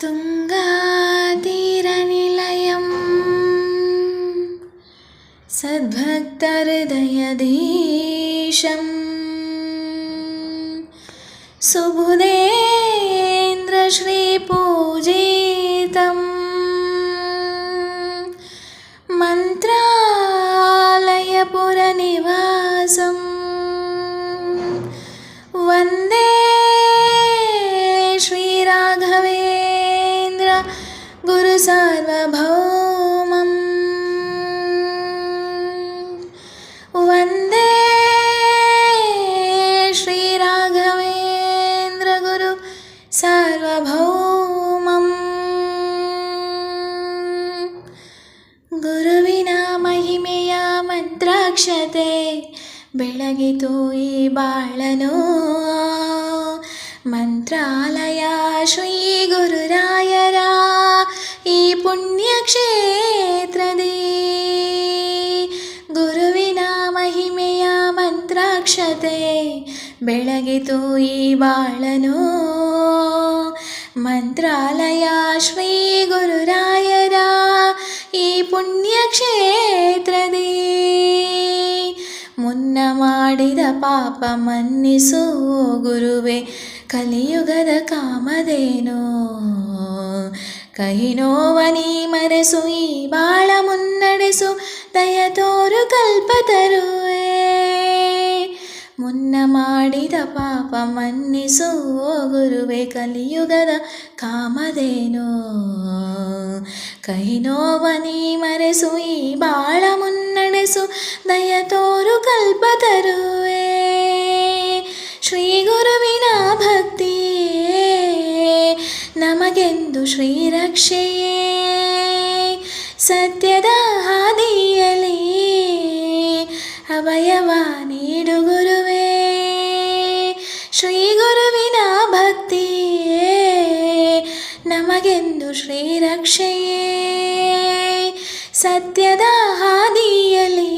ತುಂಗಾತೀರನಿಲಯಂ ಸದ್ಭಕ್ತಹೃದಯದೇಶಂ ಸುಬುಧೇಂದ್ರಶ್ರೀಪೂಜಿತಂ ಮಂತ್ರಾಲಯಪುರನಿವಾಸಂ ವಂದೇ ಶ್ರೀರಾಘವೇಂದ್ರ ಗುರುಸಾರ್ವಭೌಮಂ ವಂದೇ ಶ್ರೀರಾಘವೇಂದ್ರ ಗುರು ಸಾರ್ವಭೌಮಂ. ಗುರುವಿನ ಮಹಿಮೆಯ ಮಂತ್ರಾಕ್ಷತೆ ಬೆಳಗಿತು ಈ ಬಾಳನು. ಮಂತ್ರಾಲಯ ಶ್ರೀ ಗುರುರಾಯರ ಈ ಪುಣ್ಯಕ್ಷೇತ್ರದಿ ಗುರುವಿನ ಮಹಿಮೆಯ ಮಂತ್ರಾಕ್ಷತೆ ಬೆಳಗಿತು ಈ ಬಾಳನು. ಮಂತ್ರಾಲಯ ಶ್ರೀ ಗುರುರಾಯರ ಈ ಪುಣ್ಯಕ್ಷೇತ್ರದಿ ಮುನ್ನ ಮಾಡಿದ ಪಾಪ ಮನ್ನಿಸು ಗುರುವೆ, ಕಲಿಯುಗದ ಕಾಮಧೇನು. ಕಹಿ ನೋವನಿ ಮರೆಸು ಈ ಬಾಳ ಮುನ್ನಡೆಸು, ದಯ ತೋರು ಕಲ್ಪತರುವೆ. ಮುನ್ನ ಮಾಡಿದ ಪಾಪ ಮನ್ನಿಸು ಗುರುವೆ, ಕಲಿಯುಗದ ಕಾಮಧೇನು. ಕಹಿ ನೋವನಿ ಮರೆಸು ಈ ಬಾಳ ಮುನ್ನಡೆಸು, ದಯ ತೋರು ಕಲ್ಪತರುವೆ. ಶ್ರೀ ಗುರುವಿನ ಭಕ್ತಿಯೇ ನಮಗೆಂದು ಶ್ರೀರಕ್ಷೆಯೇ, ಸತ್ಯದ ಹಾದಿಯಲ್ಲಿ ಅಭಯವ ನೀಡು ಗುರುವೇ. ಶ್ರೀ ಗುರುವಿನ ಭಕ್ತಿಯೇ ನಮಗೆಂದು ಶ್ರೀರಕ್ಷೆಯೇ, ಸತ್ಯದ ಹಾದಿಯಲ್ಲಿ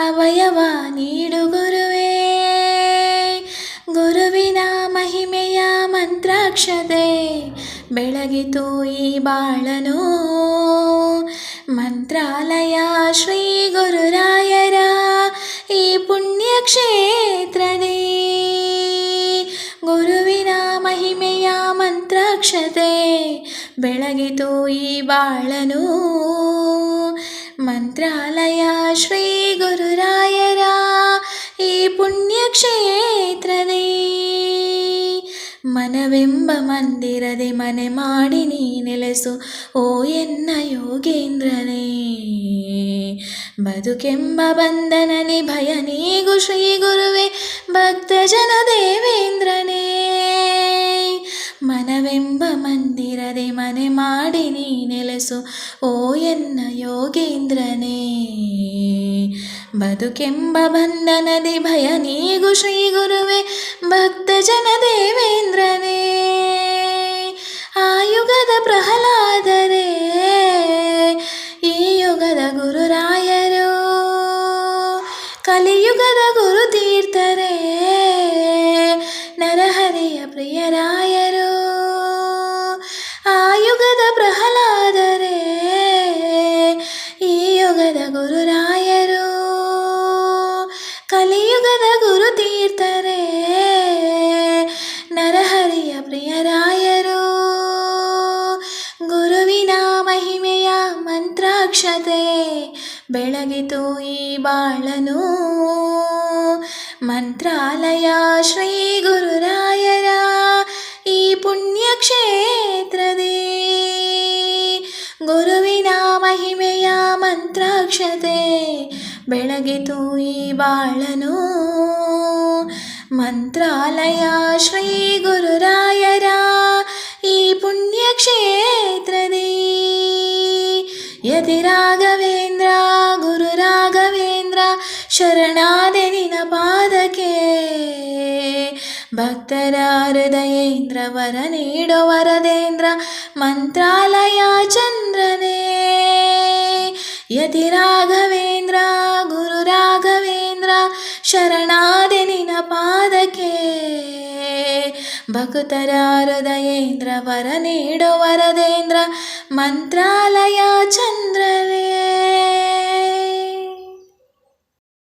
ಅಭಯವ ನೀಡು ಗುರುವೇ. ಗುರುವಿನ ಮಹಿಮೆಯ ಮಂತ್ರಾಕ್ಷತೆ ಬೆಳಗಿತು ಈ ಬಾಳನು. ಮಂತ್ರಾಲಯ ಶ್ರೀ ಗುರುರಾಯರ ಈ ಪುಣ್ಯಕ್ಷೇತ್ರದಿ ಗುರುವಿನ ಮಹಿಮೆಯ ಮಂತ್ರಾಕ್ಷತೆ ಬೆಳಗಿತು ಈ ಬಾಳನು. ಮಂತ್ರಾಲಯ ಶ್ರೀ ಗುರುರಾಯರ ಈ ಪುಣ್ಯಕ್ಷೇತ್ರದಿ ಮನವೆಂಬ ಮಂದಿರದೆ ಮನೆ ಮಾಡಿ ನೀ ನೆಲೆಸು ಓ ಎನ್ನ ಯೋಗೇಂದ್ರನೇ. ಬದುಕೆಂಬ ಬಂಧನನಿ ಭಯ ನೀಗು ಶ್ರೀ ಗುರುವೆ, ಭಕ್ತ ಜನ ದೇವೇಂದ್ರನೇ. ಮನವೆಂಬ ಮಂದಿರದೆ ಮನೆ ಮಾಡಿ ನೀ ನೆಲೆಸು ಓ ಎನ್ನ ಯೋಗೇಂದ್ರನೇ. ಬದುಕೆಂಬ ಬಂಧನದಿ ಭಯ ನೀಗು ಶ್ರೀ ಗುರುವೆ, ಭಕ್ತ ಜನ ದೇವೇಂದ್ರನೇ. ಆ ಯುಗದ ಪ್ರಹ್ಲಾದರೇ ಈ ಯುಗದ ಗುರುರಾಯರು, ಕಲಿಯುಗದ ಗುರುತೀರ್ಥರೇ ನರಹರಿಯ ಪ್ರಿಯರಾಯರು. ಆ ಯುಗದ ಪ್ರಹ್ಲಾದರೇ ಈ ಯುಗದ ಗುರುರಾಯರು, ಕಲಿಯುಗದ ಗುರುತೀರ್ಥರೇ ನರಹರಿಯ ಪ್ರಿಯರಾಯರು. ಗುರುವಿನ ಮಹಿಮೆಯ ಮಂತ್ರಾಕ್ಷತೆ ಬೆಳಗಿತು ಈ ಬಾಳನು. ಮಂತ್ರಾಲಯ ಶ್ರೀ ಗುರುರಾಯರ ಈ ಪುಣ್ಯಕ್ಷೇತ್ರದಿ ಗುರುವಿನ ಮಹಿಮೆಯ ಮಂತ್ರಾಕ್ಷತೆ ಬೆಳಗಿತು ಈ ಬಾಳನು. ಮಂತ್ರಾಲಯ ಶ್ರೀ ಗುರುರಾಯರ ಈ ಪುಣ್ಯಕ್ಷೇತ್ರದಿ ಯತಿ ರಾಘವೇಂದ್ರ ಗುರು ರಾಘವೇಂದ್ರ ಶರಣಾದೆ ನಿನ ಪಾದಕ್ಕೆ. ಭಕ್ತರ ಹೃದಯೇಂದ್ರ ವರ ನೀಡೋ ವರದೇಂದ್ರ ಮಂತ್ರಾಲಯ ಚಂದ್ರನೇ. ಯತಿ ರಾಘವೇಂದ್ರ ಗುರು ರಾಘವೇಂದ್ರ ಶರಣಾದೆ ನಿನ ಪಾದಕ್ಕೆ. ಭಕುತರ ಹೃದಯೇಂದ್ರ ವರ ನೀಡು ವರದೇಂದ್ರ ಮಂತ್ರಾಲಯ ಚಂದ್ರವೇ.